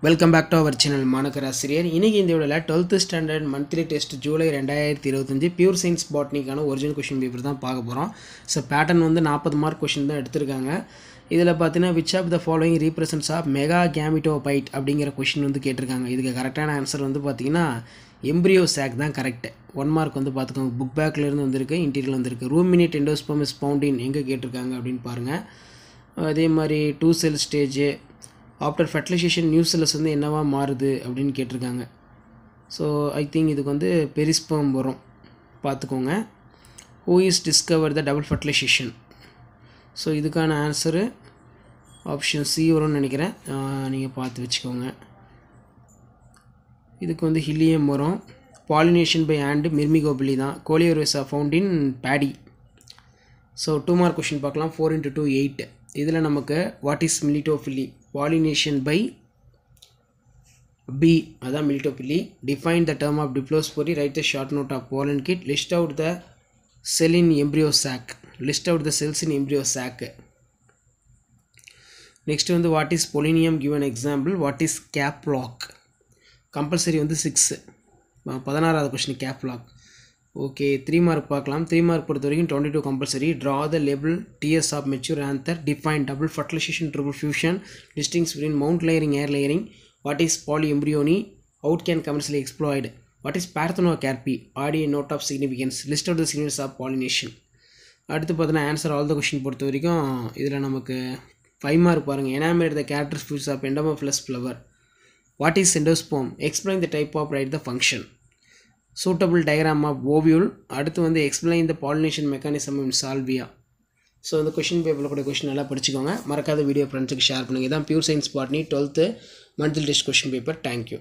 Welcome back to our channel மாணக்கர் ஆசிரியர். இன்றைக்கி இந்த வீடியோவில் 12th standard monthly test July 2025 pure science பாட்னிக்கான ஒரிஜினல் கொஷின் பேப்பர் தான் பார்க்க போகிறோம். ஸோ பேட்டர்ன் வந்து 40 மார்க் கொஷின் தான் எடுத்திருக்காங்க. இதில் பார்த்தீங்கன்னா which of the following represents of mega gametophyte அப்படிங்கிற கொஷின் வந்து கேட்டிருக்காங்க. இதுக்கு கரெக்டான ஆன்சர் வந்து பார்த்திங்கன்னா எம்ப்ரியோ சாக் தான் கரெக்ட். 1 மார்க் வந்து பார்த்துக்கோங்க. புக் பேக்லேருந்து வந்திருக்கு, இன்டீரியல் வந்திருக்கு. Ruminate endosperm is found in எங்கே கேட்டிருக்காங்க அப்படின்னு பாருங்கள். அதே மாதிரி 2 cell stage after fertilization new cells வந்து என்னவா மாறுது அப்படின்னு கேட்டிருக்காங்க. ஸோ ஐ திங்க் இதுக்கு வந்து பெரிஸ்பெர்ம் வரும், பார்த்துக்கோங்க. Who is discover the double fertilization? So இதுக்கான ஆன்சரு ஆப்ஷன் சி வரும்னு நினைக்கிறேன், நீங்கள் பார்த்து வச்சுக்கோங்க. இதுக்கு வந்து ஹிலியம் வரும். பாலினேஷன் பை ஆண்ட் மிர்மிகோபிலி தான். Coleorhiza found in paddy. So 2 mark question பார்க்கலாம். 4 × 2 8. இதில் நமக்கு what is melittophily? Pollination by bee, அதான் melittophily. Define the term of diplospory. Write the short note of pollen kit. List out the cell in embryo sac. List out the cells in embryo sac. Next வந்து what is pollinium? Give an example. What is கேப்லாக்? Compulsory வந்து 6. 16வது question கேப்லாக். Okay, 3 mark பார்க்கலாம். 3 mark பொறுத்த வரைக்கும் 22 compulsory. Draw the label T S of mature anther. Define double fertilization triple fusion. Distinguish between mound layering air layering. What is poly embryony? How it can commercially exploited. What is parthenocarpy? Audio note of significance. List of the significance of pollination. அடுத்து பார்த்தீங்கன்னா answer all the question பொறுத்த வரைக்கும் இதில் நமக்கு 5 mark பாருங்கள். Enumerate the character features of entomophilous flower. What is endosperm? Explain the type of write the function. Suitable diagram of ovule. அடுத்து வந்து explain the pollination mechanism in Salvia. So இந்த question பேப்பரில் கூட கொஷின் நல்லா படிச்சுக்கோங்க. மறக்காத video ஃப்ரெண்ட்ஸுக்கு share பண்ணுங்கள். இதான் pure science botany 12th monthly test question paper. Thank you.